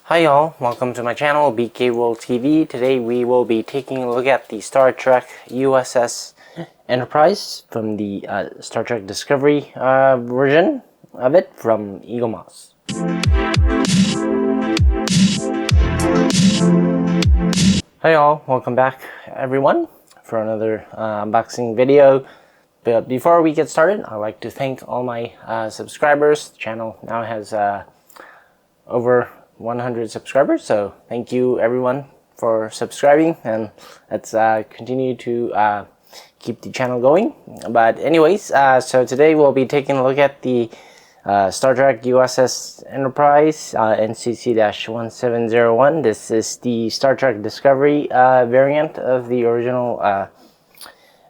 Hi y'all, welcome to my channel BK World TV. Today we will be taking a look at the Star Trek USS Enterprise from the Star Trek Discovery version of it from Eaglemoss. Hi y'all, welcome back everyone for another unboxing video. But before we get started, I'd like to thank all my subscribers. The channel now has over 100 subscribers, so thank you everyone for subscribing, and let's continue to keep the channel going. But anyways, so today we'll be taking a look at the Star Trek USS Enterprise NCC-1701. This is the Star Trek Discovery variant of the original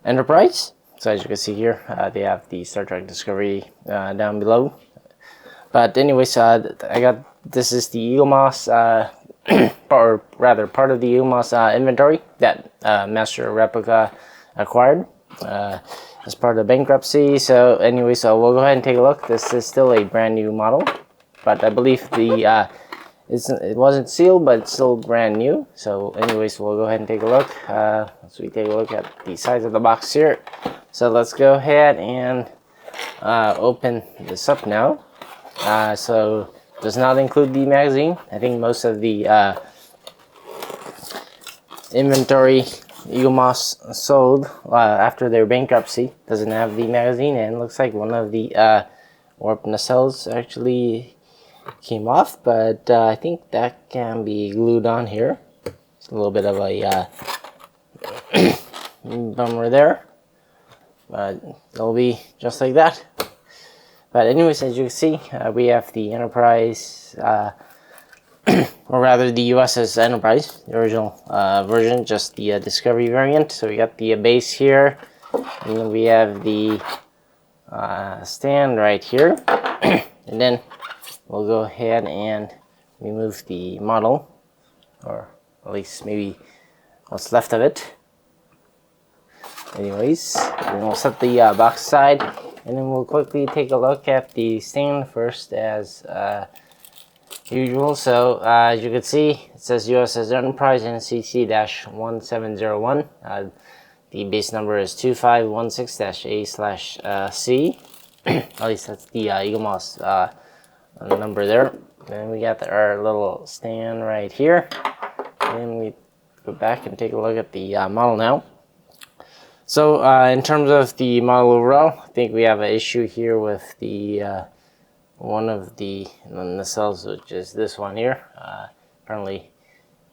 Enterprise. So as you can see here, they have the Star Trek Discovery down below. But anyways, this is the Eaglemoss, or rather part of the Eaglemoss inventory that Master Replica acquired as part of bankruptcy. So anyways, we'll go ahead and take a look. This is still a brand new model, but I believe the it wasn't sealed, but it's still brand new. So anyways, we'll go ahead and take a look. So we take a look at the size of the box here. So let's go ahead and open this up now. So does not include the magazine. I think most of the inventory Eaglemoss sold after their bankruptcy doesn't have the magazine, and it looks like one of the warp nacelles actually came off, but I think that can be glued on here. It's a little bit of a bummer there, but it'll be just like that. But anyways, as you can see, we have the Enterprise, or rather the USS Enterprise, the original version, just the Discovery variant. So we got the base here, and then we have the stand right here. And then we'll go ahead and remove the model, or at least maybe what's left of it. Anyways, and we'll set the box aside. And then we'll quickly take a look at the stand first as usual. So as you can see, it says USS Enterprise NCC-1701. The base number is 2516-A/C. At least that's the Eaglemoss number there. And we got our little stand right here. And we go back and take a look at the model now. So in terms of the model overall, I think we have an issue here with the one of the nacelles, which is this one here. Apparently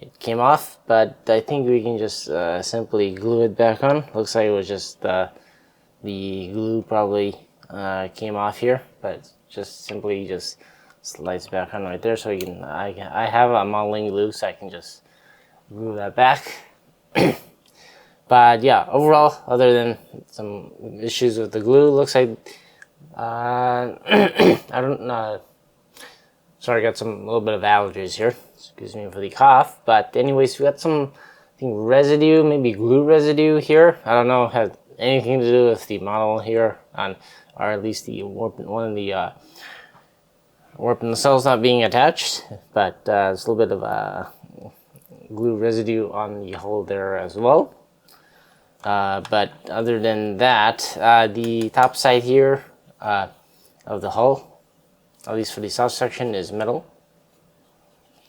it came off, but I think we can just simply glue it back on. Looks like it was just the glue probably came off here, but just simply just slides back on right there. So you can, I have a modeling glue, so I can just glue that back. But yeah, overall, other than some issues with the glue, looks like I don't know. Sorry, I got a little bit of allergies here. Excuse me for the cough. But anyways, we got some, I think, residue, maybe glue residue here. I don't know, has anything to do with the model here, or at least the one of the warp nacelles not being attached. But there's a little bit of glue residue on the hole there as well. But other than that, the top side here of the hull, at least for the south section, is metal.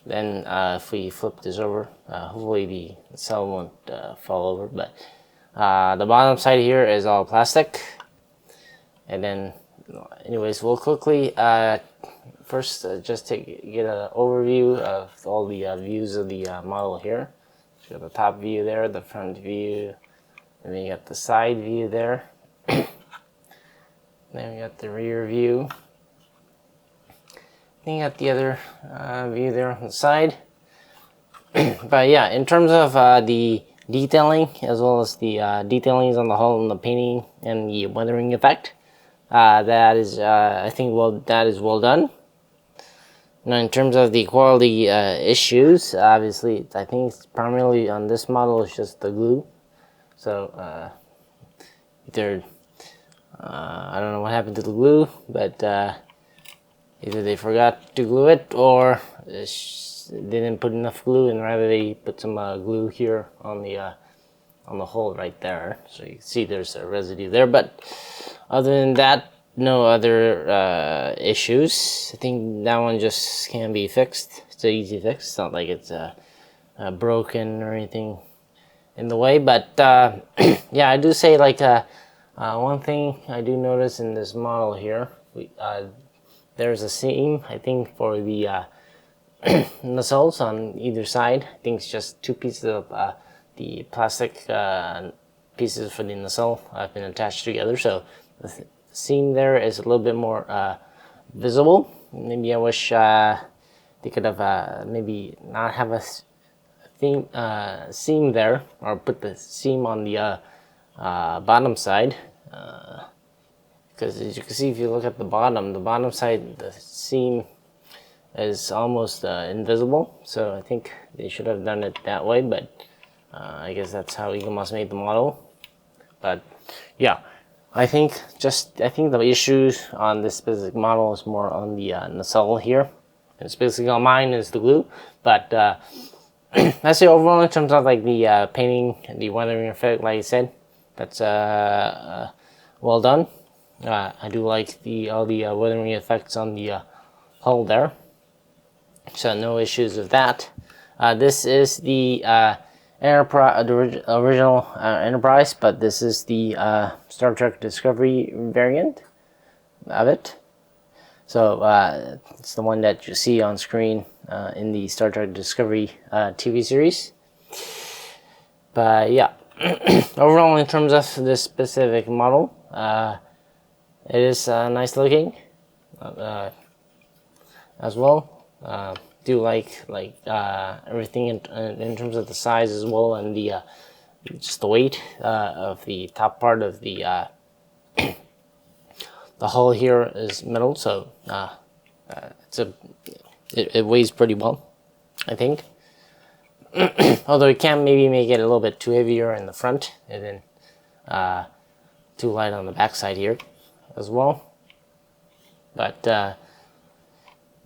Then if we flip this over, hopefully the cell won't fall over, but the bottom side here is all plastic. And then anyways, we'll quickly first just get an overview of all the views of the model here. So you got the top view there, the front view, and then you got the side view there. Then we got the rear view. Then you got the other view there on the side. But yeah, in terms of the detailing, as well as the detailings on the hull and the painting and the weathering effect, that is, I think, that is well done. Now, in terms of the quality issues, obviously, I think it's primarily on this model, it's just the glue. So either I don't know what happened to the glue, but either they forgot to glue it, or they didn't put enough glue, and rather they put some glue here on the hole right there. So you can see there's a residue there. But other than that, no other issues. I think that one just can be fixed. It's an easy fix. It's not like it's broken or anything in the way. But yeah, I do say like one thing I do notice in this model here, there's a seam, I think, for the nacelles on either side. I think it's just two pieces of the plastic pieces for the nacelle have been attached together, so the seam there is a little bit more visible. Maybe I wish they could have maybe not have a seam there, or put the seam on the bottom side, because as you can see, if you look at the bottom side, the seam is almost invisible. So I think they should have done it that way, but I guess that's how Eaglemoss made the model. But yeah, I think the issues on this specific model is more on the nacelle here. It's basically on mine is the glue, but that's the overall in terms of like the painting and the weathering effect. Like I said, that's well done. I do like all the weathering effects on the hull there, so no issues with that. This is the Enterprise, the original Enterprise, but this is the Star Trek Discovery variant of it. So it's the one that you see on screen in the Star Trek Discovery TV series. But yeah, overall in terms of this specific model, it is nice looking as well. Do like everything in terms of the size as well, and the just the weight of the top part of the hull here is metal, so it weighs pretty well, I think. Although it can maybe make it a little bit too heavier in the front, and then too light on the back side here as well. But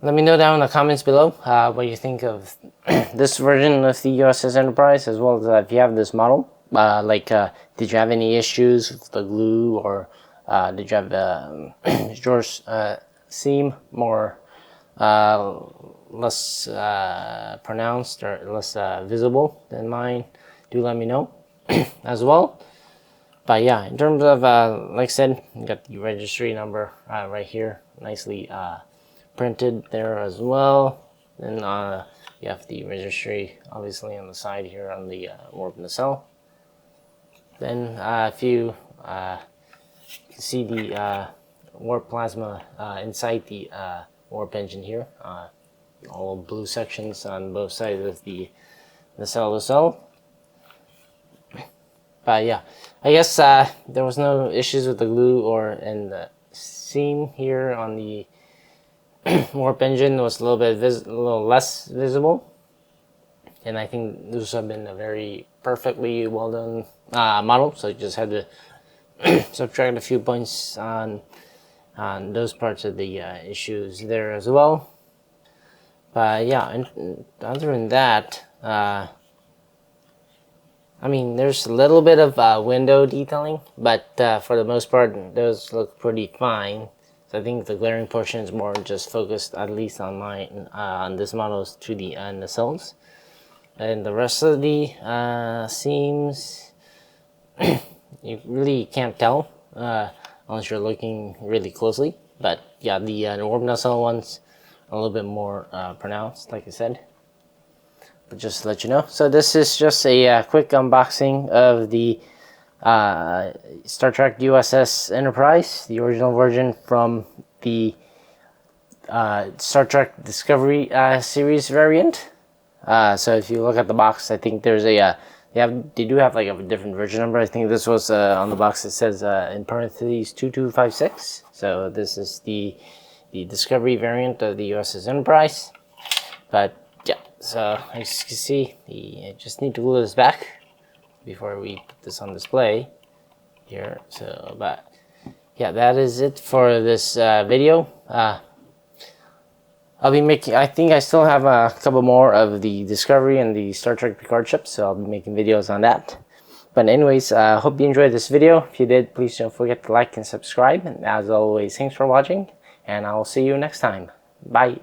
let me know down in the comments below what you think of this version of the USS Enterprise, as well as if you have this model. Did you have any issues with the glue, or did you have yours seem more less pronounced or less visible than mine? Do let me know as well. But yeah, in terms of like I said, you got the registry number right here, nicely printed there as well. Then you have the registry obviously on the side here on the warp nacelle. Then if you can see the warp plasma inside the warp engine here, all blue sections on both sides of the nacelle. But yeah, I guess there was no issues with the glue and the seam here on the warp engine was a little less visible, and I think those have been a very perfectly well done model. So I just had to subtract a few points on those parts of the issues there as well. But yeah, and other than that, I mean, there's a little bit of window detailing, but for the most part, those look pretty fine. So I think the glaring portion is more just focused, at least on mine, on this model, to the nacelles. And the rest of the seams, you really can't tell unless you're looking really closely. But yeah, the warp nacelle ones a little bit more pronounced, like I said. But just to let you know. So this is just a quick unboxing of the Star Trek USS Enterprise, the original version from the Star Trek Discovery series variant. So if you look at the box, I think there's a they do have like a different version number. I think this was on the box. It says in parentheses 2256. So this is the Discovery variant of the USS Enterprise. But yeah, so as you can see, I just need to glue this back before we put this on display here. So, but yeah, that is it for this video. I'll be making, I think I still have a couple more of the Discovery and the Star Trek Picard ships, so I'll be making videos on that. But anyways, hope you enjoyed this video. If you did, please don't forget to like and subscribe. And as always, thanks for watching, and I will see you next time. Bye.